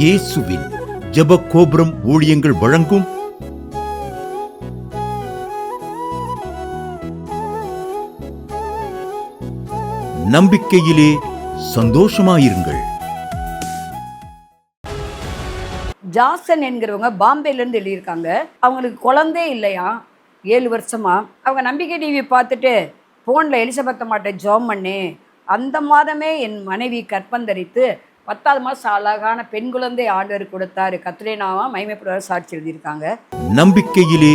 இயேசுவின் ஜெப கோபுரம் ஊழியங்கள் வழங்கும் நம்பிக்கையிலே சந்தோஷமாயிருங்கள். ஜாசன் என்கிறவங்க பாம்பேலேருந்து எழுதியிருக்காங்க. அவங்களுக்கு குழந்தை இல்லையா 7 வருஷமா. அவங்க நம்பிக்கை டிவி பார்த்துட்டு ஃபோனில் எலிசபெத் அம்மாட்ட ஜெபம் பண்ணி அந்த மாதமே என் மனைவி கற்பந்தரித்து 10வது மாதம் அழகான பெண் குழந்தை ஆண்டவர் கொடுத்தாரு. கத்ரீனாவா மகிமைப்படுவார் சாட்சி எழுதியிருக்காங்க. நம்பிக்கையிலே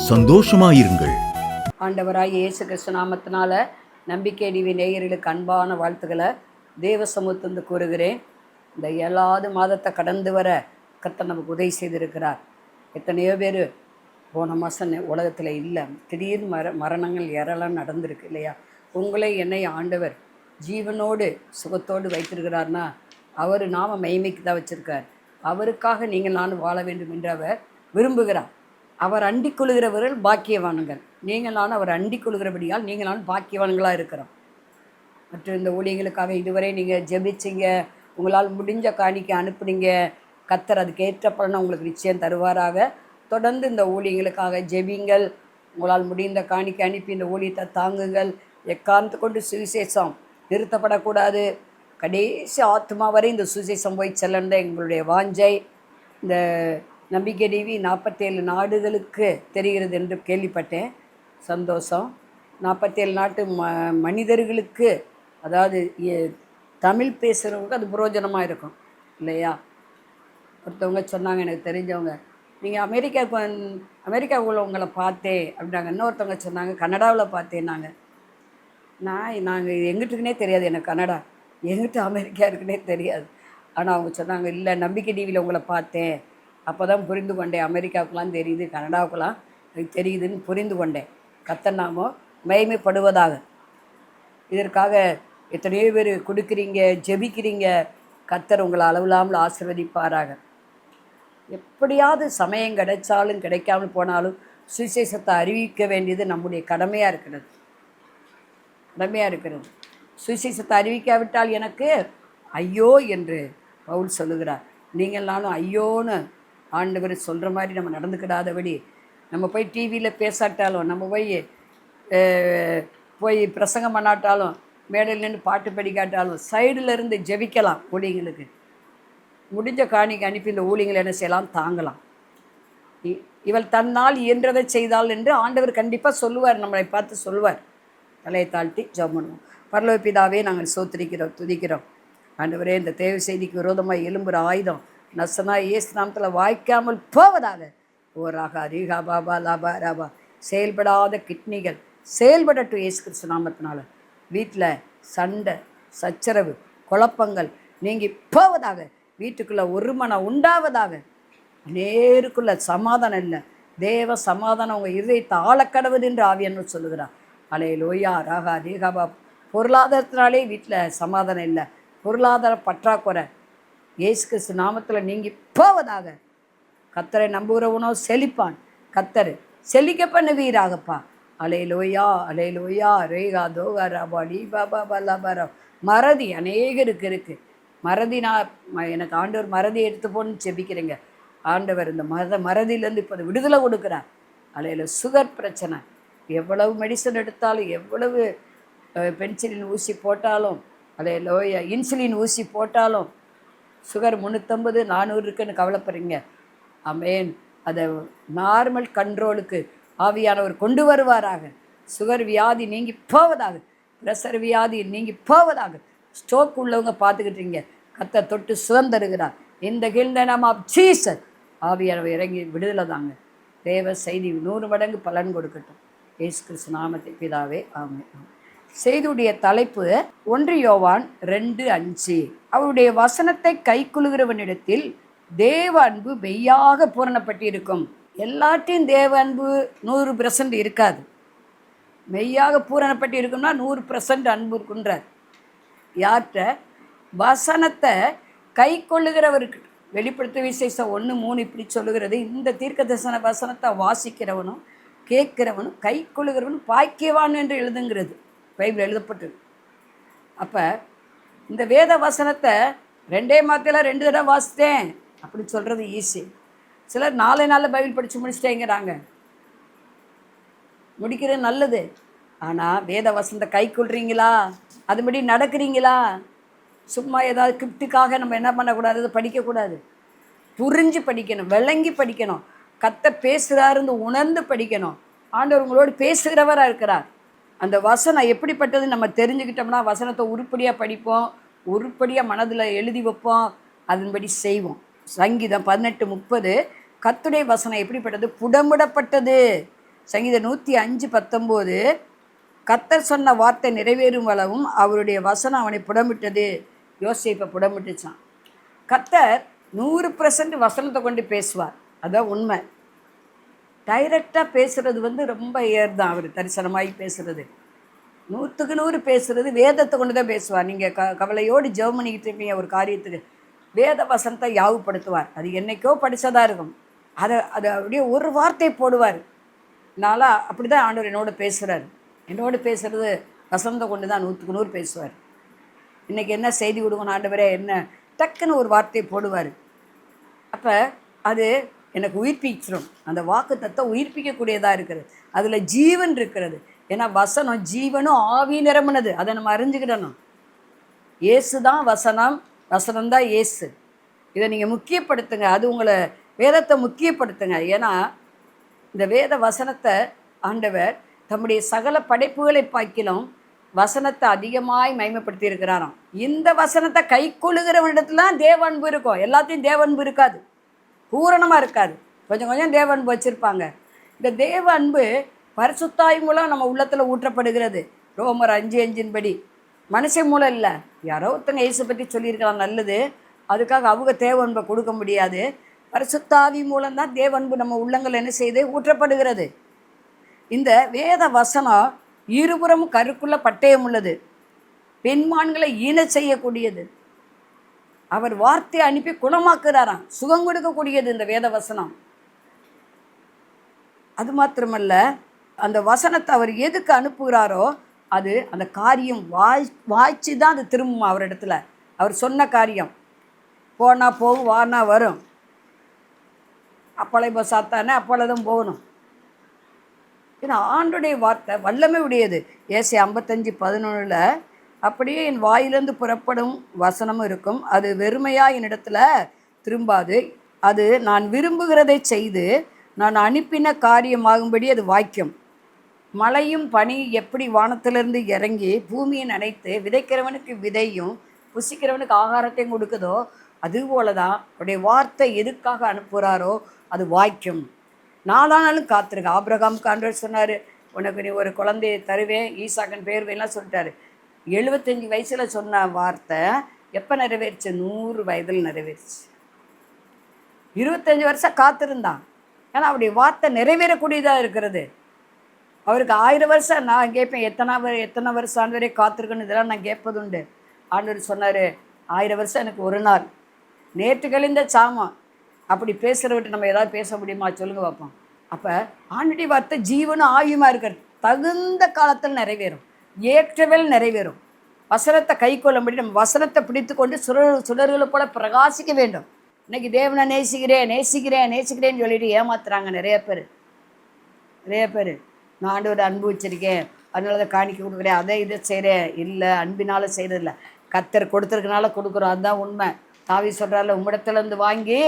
சந்தோஷமாயிருங்கள். ஆண்டவராய் இயேசு கிறிஸ்து நாமத்தினால நம்பிக்கை டிவி நேயர்களுக்கு அன்பான வாழ்த்துக்களை தேவ சமூகத்திலிருந்து கூறுகிறேன். இந்த 7வது மாதத்தை கடந்து வர கர்த்தர் நமக்கு உதவி செய்திருக்கிறார். எத்தனையோ பேர் போன மாதம் உலகத்தில் இல்லை, திடீர்னு மரணங்கள் ஏறலாம் நடந்திருக்கு இல்லையா? உங்களை என்னை ஆண்டவர் ஜீவனோடு சுகத்தோடு வைத்திருக்கிறார்னா அவர் நாம மகிமைக்கு தான் வச்சுருக்கார். அவருக்காக நீங்கள் நானும் வாழ வேண்டும் என்று அவர் விரும்புகிறார். அவர் அண்டிக் கொள்கிறவர்கள் பாக்கியவான்கள். நீங்கள் நானும் அவர் அண்டிக் கொள்கிறபடியால் நீங்கள் நானும் பாக்கியவான்களாக இருக்கிறோம். மற்றும் இந்த ஊழியர்களுக்காக இதுவரை நீங்கள் ஜெபிச்சிங்க, உங்களால் முடிஞ்ச காணிக்கை அனுப்புனீங்க. கர்த்தர் அதுக்கு ஏற்ற பலனை உங்களுக்கு நிச்சயம் தருவாராக. தொடர்ந்து இந்த ஊழியங்களுக்காக ஜெபிங்கள். உங்களால் முடிந்த காணிக்கை அனுப்பி இந்த ஊழியத்தை தாங்குங்கள். எக்காரணத்தை கொண்டு சுவிசேஷம் நிறுத்தப்படக்கூடாது. கடைசி ஆத்மா வரை இந்த சுவிசேஷம் போய் செல்லணும் தான் எங்களுடைய வாஞ்சை. இந்த நம்பிக்கை டிவி 47 நாடுகளுக்கு தெரிகிறது என்று கேள்விப்பட்டேன். சந்தோஷம். 47 நாட்டு மனிதர்களுக்கு, அதாவது தமிழ் பேசுகிறவங்களுக்கு அது பிரயோஜனமாக இருக்கும் இல்லையா? ஒருத்தவங்க சொன்னாங்க, எனக்கு தெரிஞ்சவங்க, நீங்கள் அமெரிக்காவுக்குள்ள உங்களை பார்த்தேன் அப்படின்னாங்க. இன்னொருத்தவங்க சொன்னாங்க கனடாவில் பார்த்தேன்னாங்க. நாங்கள் எங்கிட்டுக்குனே தெரியாது, எனக்கு கனடா எங்கிட்ட அமெரிக்கா இருக்குன்னே தெரியாது. ஆனால் அவங்க சொன்னாங்க, இல்லை நம்பிக்கை டிவியில் உங்களை பார்த்தேன், அப்போ தான் புரிந்து கொண்டேன், அமெரிக்காவுக்கெலாம் தெரியுது, கனடாவுக்கெலாம் எனக்கு தெரியுதுன்னு புரிந்து கொண்டேன். கர்த்தர் நாமம் மகிமைப்படுவதாக. இதற்காக எத்தனையோ பேர் கொடுக்குறீங்க, ஜெபிக்கிறீங்க. கர்த்தர் உங்களை அளவில்லாமல் ஆசீர்வதிப்பாராக. எப்படியாவது சமயம் கிடைச்சாலும் கிடைக்காமல் போனாலும் சுவிசேஷத்தை அறிவிக்க வேண்டியது நம்முடைய கடமையாக இருக்கிறது. சுவிசேஷத்தை அறிவிக்காவிட்டால் எனக்கு ஐயோ என்று பவுல் சொல்லுகிறார். நீங்கள் நானும் ஐயோன்னு ஆண்டவர் சொல்கிற மாதிரி நம்ம நடந்துக்கிடாதபடி, நம்ம போய் டிவியில் பேசாட்டாலும், நம்ம போய் பிரசங்கம் பண்ணாட்டாலும், மேடையில் நின்று பாட்டு படிக்காட்டாலும் சைடில் இருந்து ஜெபிக்கலாம். ஊழியங்களுக்கு முடிஞ்ச காணிக்கை அனுப்பி இந்த ஊழியங்களை என்ன செய்யலாம், தாங்கலாம். இவள் தன்னால் இயன்றதை செய்தாள் என்று ஆண்டவர் கண்டிப்பாக சொல்லுவார், நம்மளை பார்த்து சொல்லுவார். தலையை தாழ்த்தி ஜெபம் பண்ணுவோம். பரலோக பிதாவே, நாங்கள் சோத்திரிக்கிறோம், துதிக்கிறோம். ஆண்டவரே, இந்த தேவை செய்திக்கு விரோதமாக எழும்புகிற ஆயுதம் நசனா இயேசு நாமத்தில் வாய்க்காமல் போவதாக. ஓ ராகா ரீகா பாபா லாபா ராபா. செயல்படாத கிட்னிகள் செயல்படட்டும் இயேசு கிறிஸ்து நாமத்தினால. வீட்டில் சண்டை சச்சரவு குழப்பங்கள் நீங்கி போவதாக. வீட்டுக்குள்ளே ஒரு மனம் உண்டாவதாக. நேருக்குள்ள சமாதானம் இல்லை, தேவ சமாதானம் உங்கள் இருதயத்தை ஆழக்கடவுது என்று ஆவியானவர் சொல்லுகிறார். அல்லேலூயா ராகா ரீகாபா. பொருளாதாரத்தினாலே வீட்டில் சமாதானம் இல்லை, பொருளாதார பற்றாக்குறை இயேசு கிறிஸ்து நாமத்தில் நீங்கி போவதாக. கர்த்தரை நம்புகிறவனோ செழிப்பான். கர்த்தர் செழிக்க பண்ணுவீராகப்பா. அல்லேலூயா அல்லேலூயா ரேகா தோகா ராபா லீ பாபா பல்லாபாரா. மறதி அநேகருக்கு இருக்குது. மறதி எனக்கு ஆண்டவர் மறதி எடுத்து போன்னு செபிக்கிறேங்க. ஆண்டவர் இந்த மறதியிலேருந்து இப்போ விடுதலை கொடுக்குறார். அல்லேலூயா. சுகர் பிரச்சனை, எவ்வளவு மெடிசன் எடுத்தாலும், எவ்வளவு பென்சிலின் ஊசி போட்டாலும், அல்லேலூயா, இன்சுலின் ஊசி போட்டாலும் சுகர் 350 400 இருக்குன்னு கவலைப்படுறீங்க. ஆமென். அதை நார்மல் கண்ட்ரோலுக்கு ஆவியானவர் கொண்டு வருவாராக. சுகர் வியாதி நீங்கி போவதாக. ப்ரெஷர் வியாதி நீங்கி போவதாக. ஸ்ட்ரோக் உள்ளவங்க பார்த்துக்கிட்டீங்க, கர்த்தர் தொட்டு சுகம் தருகிறார். இந்த கில்ட நாம ஜீசஸ் ஆவியானவர் இறங்கி விடுதலை தாங்க. தேவ செய்தி 100 மடங்கு பலன் கொடுக்கட்டும். இயேசு கிறிஸ்து நாமத்தை பிதாவே ஆமென். செய்தியுடைய தலைப்பு 1 யோவான் 2:5. அவருடைய வசனத்தை கைக்கொள்கிறவனிடத்தில் தேவ அன்பு மெய்யாக பூரணப்பட்டிருக்கும். எல்லாத்தையும் தேவ அன்பு 100% இருக்காது. மெய்யாக பூரணப்பட்டு இருக்கும்னா 100% அன்பு இருக்குன்றார். யார்கிட்ட? வசனத்தை கை கொள்ளுகிறவருக்கு. வெளிப்படுத்த விசேஷம் 1:3 இப்படி சொல்லுகிறது, இந்த தீர்க்கதரிசன வசனத்தை வாசிக்கிறவனும் கேட்கிறவனும் கை கொள்ளுகிறவனும் பாக்கியவான் என்று எழுதுங்கிறது பைபிள் எழுதப்பட்டது. அப்போ இந்த வேத வசனத்தை 2 மாதத்தில் 2 தடவை வாசித்தேன் அப்படி சொல்கிறது ஈஸி. சிலர் 4 நாளில் பைபிள் படித்து முடிச்சிட்டேங்கிறாங்க. முடிக்கிறது நல்லது. ஆனால் வேத வசனத்தை கை கொள்றீங்களா? அதுபடி நடக்கிறீங்களா? சும்மா ஏதாவது கிஃப்ட்டுக்காக நம்ம என்ன பண்ணக்கூடாது, அதை படிக்கக்கூடாது. புரிஞ்சு படிக்கணும், விளங்கி படிக்கணும். கர்த்தர் பேசுகிறாருன்னு உணர்ந்து படிக்கணும். ஆண்டவர் உங்களோடு பேசுகிறவராக இருக்கிறார். அந்த வசனம் எப்படிப்பட்டது நம்ம தெரிஞ்சுக்கிட்டோம்னா வசனத்தை உருப்படியாக படிப்போம், உருப்படியாக மனதில் எழுதி வைப்போம், அதன்படி செய்வோம். சங்கீதம் 18:30 கர்த்தருடைய வசனம் எப்படிப்பட்டது? புடமிடப்பட்டது. சங்கீதம் 105:19 கர்த்தர் சொன்ன வார்த்தை நிறைவேறும் அளவும் அவருடைய வசனம் அவனை புடமிட்டது. யோசேப்பை புடமிட்டுச்சான். கர்த்தர் 100% வசனத்தை கொண்டு பேசுவார். அதான் உண்மை. டைரெக்டாக பேசுகிறது ரொம்ப தான். அவர் தரிசனமாகி பேசுகிறது 100க்கு 100 பேசுகிறது வேதத்தை கொண்டு தான் பேசுவார். நீங்கள் கவலையோடு ஜெபம் பண்ணிக்கிட்டு இருப்பீங்க ஒரு காரியத்துக்கு, வேத வசனத்தை யாவுப்படுத்துவார். அது என்றைக்கோ படித்ததாக இருக்கும். அதை அப்படியே ஒரு வார்த்தை போடுவார். நாளா அப்படி தான் ஆண்டவர் என்னோட பேசுகிறார். என்னோடு பேசுகிறது வசனத்தை கொண்டு தான் 100க்கு 100 பேசுவார். இன்றைக்கி என்ன செய்தி கொடுக்கணும் ஆண்டவரே, என்ன டக்குன்னு ஒரு வார்த்தையை போடுவார். அப்போ அது எனக்கு உயிர்ப்பிச்சிடும். அந்த வாக்கு தத்துவம் உயிர்ப்பிக்கக்கூடியதாக இருக்கிறது. அதில் ஜீவன் இருக்கிறது. ஏன்னா வசனம் ஜீவனும் ஆவி நிரம்பினது. அதை நம்ம அறிஞ்சுக்கிடணும். இயேசு தான் வசனம், வசனம்தான் இயேசு. இதை நீங்கள் முக்கியப்படுத்துங்க. அது உங்களை வேதத்தை முக்கியப்படுத்துங்க. ஏன்னா இந்த வேத வசனத்தை ஆண்டவர் தம்முடைய சகல படைப்புகளை பார்க்கிலும் வசனத்தை அதிகமாய் மகிமைப்படுத்தி இருக்கிறாராம். இந்த வசனத்தை கை கொள்ளுகிறவனிடத்துல தான் தேவ அன்பு இருக்கும். எல்லாத்தையும் தேவ அன்பு இருக்காது, பூரணமாக இருக்காது. கொஞ்சம் கொஞ்சம் தேவ அன்பு வச்சுருப்பாங்க. இந்த தேவ அன்பு பரிசுத்தாய் மூலம் நம்ம உள்ளத்தில் ஊற்றப்படுகிறது. ரோமர் 5:5 படி மனுஷன் மூலம் இல்லை. யாரோ ஒருத்தங்க இயேசு பற்றி சொல்லியிருக்கலாம், நல்லது. அதுக்காக அவங்க தேவ அன்பை கொடுக்க முடியாது. பரிசுத்தாவி மூலம்தான் தேவ அன்பு நம்ம உள்ளங்கள் என்ன செய்து ஊற்றப்படுகிறது. இந்த வேத வசனம் இருபுறமும் கருக்குள்ள பட்டயம் உள்ளது, பெண்மான்களை ஈன செய்யக்கூடியது. அவர் வார்த்தையை அனுப்பி குணமாக்குறாராம், சுகம் கொடுக்கக்கூடியது இந்த வேத வசனம். அது மாத்திரமல்ல, அந்த வசனத்தை அவர் எதுக்கு அனுப்புகிறாரோ அது அந்த காரியம் வாய்ச்சி தான் அது திரும்பும் அவரிடத்துல. அவர் சொன்ன காரியம் போனால் போகும், வானா வரும். அப்பளை இப்போ சாத்தானே அப்பளதான் போகணும். ஏன்னா ஆண்டுடைய வார்த்தை வல்லமை உடையது. ஏசாயா 55:11 அப்படியே என் வாயிலிருந்து புறப்படும் வசனமும் இருக்கும், அது வெறுமையாக என்னிடத்துல திரும்பாது, அது நான் விரும்புகிறதை செய்து நான் அனுப்பின காரியமாகும்படி அது வாய்க்கும். மழையும் பனி எப்படி வானத்திலிருந்து இறங்கி பூமியை நனைத்து விதைக்கிறவனுக்கு விதையும் புசிக்கிறவனுக்கு ஆகாரத்தையும் கொடுக்குதோ, அதுபோல தான் அவருடைய வார்த்தை எதுக்காக அனுப்புகிறாரோ அது வாய்க்கும். 4 நாளும் காத்திருக்க. ஆபிரகாமுக்கு ஆண்டவர் சொன்னார், உனக்கு நீ ஒரு குழந்தையை தருவேன், ஈசாக்கன் பேர் வேலாம் சொல்லிட்டாரு. 75 வயசில் சொன்ன வார்த்தை எப்போ நிறைவேறிச்சு? 100 வயதில் நிறைவேறிச்சு. 25 வருஷம் காத்திருந்தான். ஏன்னா அவருடைய வார்த்தை நிறைவேறக்கூடியதாக இருக்கிறது. அவருக்கு 1000 வருஷம் நான் கேட்பேன், எத்தனை வருஷம் ஆண்டவரே காத்திருக்கணும், இதெல்லாம் நான் கேட்பதுண்டு. ஆண்டவர் சொன்னார், 1000 வருஷம் எனக்கு ஒரு நாள், நேற்று கழிந்த சாமான். அப்படி பேசுகிறவிட்டு நம்ம ஏதாவது பேச முடியுமா சொல்லுங்க பார்ப்போம். அப்போ ஆண்டுடைய வார்த்தை ஜீவனும் ஆயுமா இருக்கிறது. தகுந்த காலத்தில் நிறைவேறும், ஏற்றவேல் நிறைவேறும். வசனத்தை கை கொள்ளும்படி நம்ம வசனத்தை பிடித்து கொண்டு சுடர்களை போல பிரகாசிக்க வேண்டும். இன்னைக்கு தேவனை நேசிக்கிறேன்னு சொல்லிட்டு ஏமாத்துறாங்க நிறைய பேர். நான் ஆண்டவரை அன்பு வச்சிருக்கேன், அதனால தான் காணிக்க கொடுக்குறேன், அதை இதை செய்கிறேன். இல்லை, அன்பினால் செய்கிறதில்ல, கர்த்தர் கொடுத்துருக்கனால கொடுக்குறோம். அதுதான் உண்மை. தாவி சொல்கிறால, உம்மிடத்துலேருந்து வாங்கி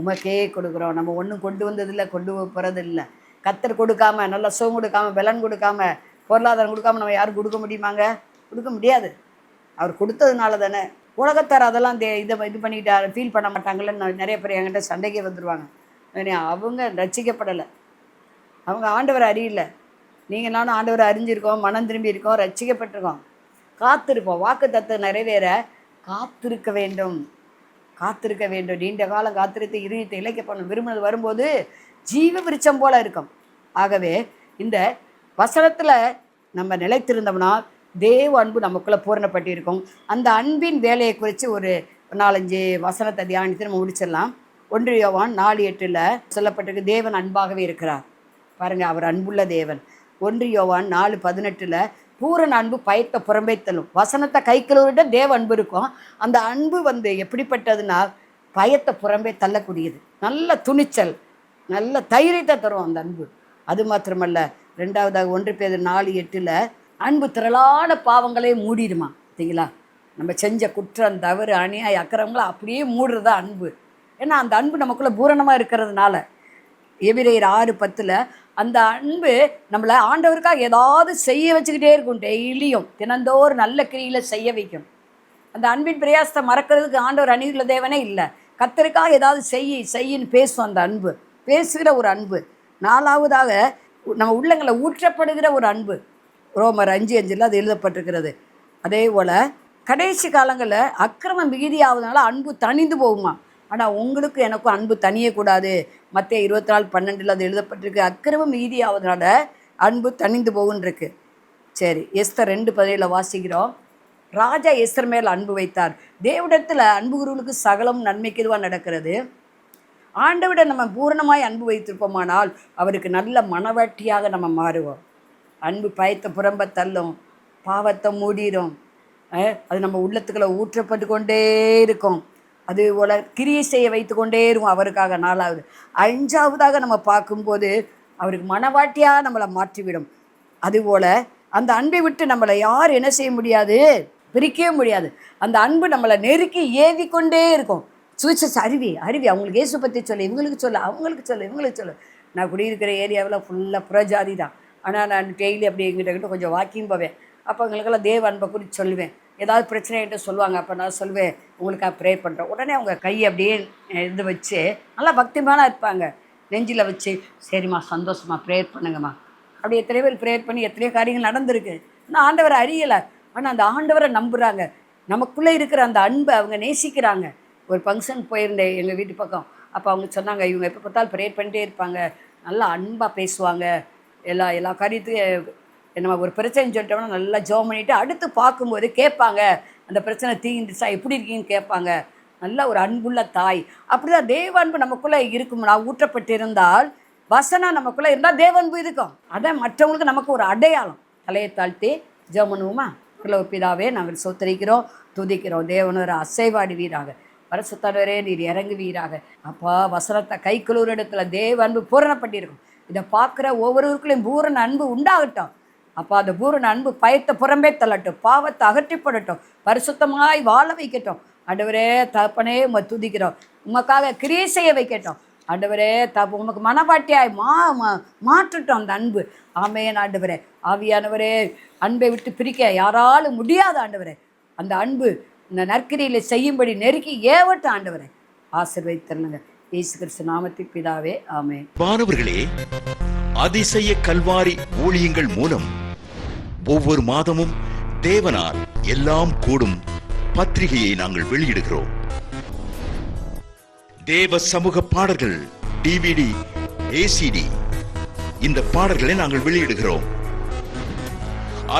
உமக்கே கொடுக்குறோம். நம்ம ஒன்றும் கொண்டு வந்ததில்லை, கொண்டு போகிறதில்லை. கர்த்தர் கொடுக்காம, நல்லா சுகம் கொடுக்காம, பலன் கொடுக்காம, பொருளாதாரம் கொடுக்காம நம்ம யாரும் கொடுக்க முடியுமாங்க? கொடுக்க முடியாது. அவர் கொடுத்ததுனால தானே. உலகத்தார் அதெல்லாம் இதை இது பண்ணிக்கிட்டு ஃபீல் பண்ண மாட்டாங்கள்ன்னு நிறைய பேர் என்கிட்ட சண்டைக்கே வந்துடுவாங்க. அவங்க ரட்சிக்கப்படலை, அவங்க ஆண்டவரை அறியல. நீங்கள் நானும் ஆண்டவரை அறிஞ்சிருக்கோம், மனம் திரும்பி இருக்கோம், ரட்சிக்கப்பட்டிருக்கோம். காத்திருப்போம். வாக்கு தத்துவம் நிறைவேற காத்திருக்க வேண்டும். நீண்ட காலம் காத்திருத்து இருதயத்தை இளைக்கப்படணும். விரும்பினது வரும்போது ஜீவ விருட்சம் போல இருக்கும். ஆகவே இந்த வசனத்தில் நம்ம நிலைத்திருந்தோம்னா தேவ அன்பு நமக்குள்ளே பூரணப்பட்டிருக்கும். அந்த அன்பின் வேலையை குறித்து ஒரு 4-5 வசனத்தை தியானித்து நம்ம முடிச்சிடலாம். 1 யோவான் 4:8 சொல்லப்பட்டிருக்கு, தேவன் அன்பாகவே இருக்கிறார். பாருங்கள், அவர் அன்புள்ள தேவன். 1 யோவான் 4:18 பூரண அன்பு பயத்தை புறம்பே தள்ளும். வசனத்தை கைக்குள்ளவிட தேவ அன்பு இருக்கும். அந்த அன்பு எப்படிப்பட்டதுன்னா பயத்தை புறம்பே தள்ளக்கூடியது. நல்ல துணிச்சல், நல்ல தைரியத்தை தரும் அந்த அன்பு. அது மாத்திரமல்ல, 2 1 பேதுரு 4:8 அன்பு திரளான பாவங்களே மூடிடுமா. பார்த்தீங்களா? நம்ம செஞ்ச குற்றம், தவறு, அநியாய, அக்கிரமங்களை அப்படியே மூடுறதா அன்பு. ஏன்னா அந்த அன்பு நமக்குள்ளே பூரணமாக இருக்கிறதுனால. எபிரேயர் 6:10 அந்த அன்பு நம்மளை ஆண்டவருக்காக ஏதாவது செய்ய வச்சுக்கிட்டே இருக்கும். டெய்லியும் தினந்தோறும் நல்ல கிரியில் செய்ய வைக்கும். அந்த அன்பின் பிரயாசத்தை மறக்கிறதுக்கு ஆண்டவர் அநீதியுள்ள தேவனே இல்லை. கர்த்தருக்காக ஏதாவது செய்யின்னு பேசும் அந்த அன்பு. பேசுகிற ஒரு அன்பு. 4வதாக நம்ம உள்ளங்களை ஊற்றப்படுகிற ஒரு அன்பு. ரோமர் 5:5 அது எழுதப்பட்டிருக்கிறது. அதே போல் கடைசி காலங்களில் அக்கிரமம் மிகுதியாவதுனால அன்பு தணிந்து போகுமா. ஆனால் உங்களுக்கு எனக்கும் அன்பு தனியக்கூடாது. மத்தேயு 24:12 அது எழுதப்பட்டிருக்கு. அக்கிரமம் மிகுதியாவதுனால அன்பு தணிந்து போகுன்றிருக்கு. சரி, எஸ்தர் 2:17 வாசிக்கிறோம். ராஜா எஸ்தர் மேல் அன்பு வைத்தார். தேவனிடத்தில் அன்பு கூறுவனுக்கு சகலம் நன்மைக்கு இதுவாக நடக்கிறது. ஆண்டவிட நம்ம பூரணமாய் அன்பு வைத்திருப்போமானால் அவருக்கு நல்ல மனவாட்டியாக நம்ம மாறுவோம். அன்பு பயத்தை புறம்ப தள்ளும், பாவத்தை மூடிடும். அது நம்ம உள்ளத்துக்களை ஊற்றப்பட்டு கொண்டே இருக்கும். அது போல் கிரியை செய்ய வைத்து கொண்டே இருக்கும் அவருக்காக. 4வது 5வதாக நம்ம பார்க்கும்போது அவருக்கு மனவாட்டியாக நம்மளை மாற்றிவிடும். அதுபோல் அந்த அன்பை விட்டு நம்மளை யார் என்ன செய்ய முடியாது, பிரிக்கவே முடியாது. அந்த அன்பு நம்மளை நெருக்கி ஏவி கொண்டே இருக்கும். சுவிச்சஸ் அருவி அவங்களுக்கு இயேசு பற்றி சொல்லு, இவங்களுக்கு சொல்லு, அவங்களுக்கு சொல்லு. நான் குடியிருக்கிற ஏரியாவில் ஃபுல்லாக புறஜாதி தான். ஆனால் நான் டெய்லி அப்படி எங்கிட்ட கொஞ்சம் வாக்கிங் போவேன். அப்போ அவங்களுக்கெல்லாம் தேவ அன்பை குறித்து சொல்லுவேன். ஏதாவது பிரச்சனைகிட்ட சொல்லுவாங்க. அப்போ நான் சொல்லுவேன், உங்களுக்காக ப்ரேயர் பண்ணுறேன். உடனே அவங்க கையை அப்படியே இது வச்சு நல்லா பக்திமானா இருப்பாங்க. நெஞ்சில் வச்சு, சரிம்மா சந்தோஷமா ப்ரேயர் பண்ணுங்கம்மா. அப்படி எத்தனை பேர் ப்ரேயர் பண்ணி எத்தனையோ காரியங்கள் நடந்திருக்கு. ஆனால் ஆண்டவரை அறியலை. ஆனால் அந்த ஆண்டவரை நம்புகிறாங்க. நமக்குள்ளே இருக்கிற அந்த அன்பை அவங்க நேசிக்கிறாங்க. ஒரு ஃபங்க்ஷன் போயிருந்தேன் எங்கள் வீட்டு பக்கம். அப்போ அவங்க சொன்னாங்க, இவங்க எப்போ பார்த்தாலும் ப்ரேயர் பண்ணிட்டே இருப்பாங்க, நல்லா அன்பாக பேசுவாங்க, எல்லா காரியத்துக்கும் நம்ம ஒரு பிரச்சனை சொல்லிட்டோம்னா நல்லா ஜெபம் பண்ணிவிட்டு அடுத்து பார்க்கும்போது கேட்பாங்க, அந்த பிரச்சனை தீர்ந்துச்சா, எப்படி இருக்கீங்கன்னு கேட்பாங்க. நல்ல ஒரு அன்புள்ள தாய். அப்படி தான் தேவ அன்பு நமக்குள்ளே இருக்கும். நான் ஊற்றப்பட்டு இருந்தால், வசனம் நமக்குள்ளே இருந்தால் தேவ அன்பு இருக்கும். அதான் மற்றவங்களுக்கு நமக்கு ஒரு அடையாளம். தலையை தாழ்த்தி ஜெபம் பண்ணுவோமா? பிதாவே, நாங்கள் சோத்தரிக்கிறோம், துதிக்கிறோம். தேவனோர் அசைவாடுவீராக, பரிசுத்தரே நீர் இறங்குவீராக. அப்பா, வசனத்தை கைக்குள்ளூர் இடத்துல தேவ அன்பு பூரணப்பட்டிருக்கும். இதை பார்க்குற ஒவ்வொருவருக்குள்ளேயும் பூரண அன்பு உண்டாகட்டும். அப்போ அந்த பூரண அன்பு பயத்தை புறம்பே தள்ளட்டும், பாவத்தை அகற்றிப்படட்டும், பரிசுத்தமாய் வாழ வைக்கட்டும். ஆண்டவரே தகப்பனே, உம்மை துதிக்கிறோம். உமக்காக கிரியை செய்ய வைக்கட்டும். ஆண்டவரே உமக்கு மனவாட்டியாய் மாற்றட்டும் அந்த அன்பு. ஆமென். ஆண்டவரே ஆவியானவரே, அன்பை விட்டு பிரிக்க யாராலும் முடியாத ஆண்டவரே. அந்த அன்பு இந்த நற்கிரியில் செய்யும்படி நெருக்கி ஏவட்டும் ஆண்டவரே. ஆசீர்வதித்தருளுங்க. இயேசு கிறிஸ்து நாமத்தில் பிதாவே, ஆமென். மாணவர்களே, அதிசய கல்வாரி ஊழியங்கள் மூலம் ஒவ்வொரு மாதமும் தேவனால் எல்லாம் கூடும் பத்திரிகையை நாங்கள் வெளியிடுகிறோம். தேவ சமூக பாடல்கள் DVD, ACD இந்த பாடல்களை நாங்கள் வெளியிடுகிறோம்.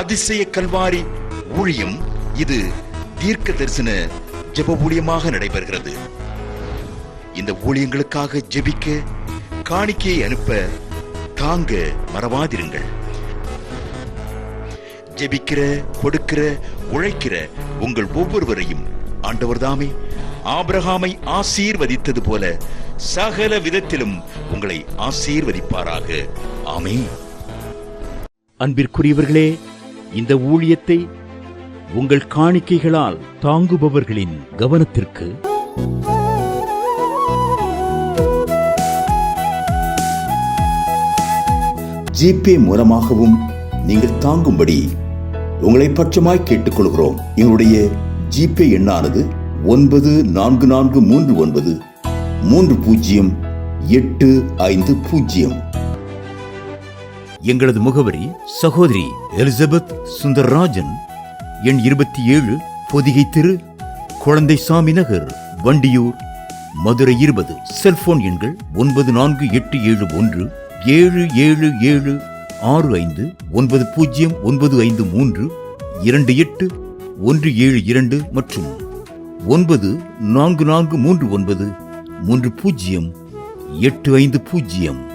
அதிசய கல்வாரி ஊழியம் இது தீர்க்க தரிசன ஜெப ஊழியமாக நடைபெறுகிறது. இந்த ஊழியங்களுக்காக ஜெபிக்க, காணிக்கையை அனுப்ப தாங்க மறவாதிருங்கள். ஜெபிக்கிற, கொடுக்கிற, உழைக்கிற உங்கள் ஒவ்வொருவரையும் ஆண்டவர் தாமே ஆபிரகாமை ஆசீர்வதித்தது போல சகல விதத்திலும் உங்களை ஆசீர்வதிப்பாராக. ஆமென். அன்பிற்குரியவர்களே, இந்த ஊழியத்தை உங்கள் காணிக்கைகளால் தாங்குபவர்களின் கவனத்திற்கு ஜிபே மூலமாகவும் நீங்கள் தாங்கும்படி உங்களை பட்சமாய் கேட்டுக்கொள்கிறோம். எங்களுடைய ஜிபே எண்ணானது 9439308550. எங்களது முகவரி சகோதரி எலிசபெத் சுந்தரராஜன், எண் 27, பொதிகை தெரு, குழந்தைசாமி நகர், வண்டியூர், மதுரை 20. செல்போன் எண்கள் 9487177765, 9095328172 மற்றும் 9443930850.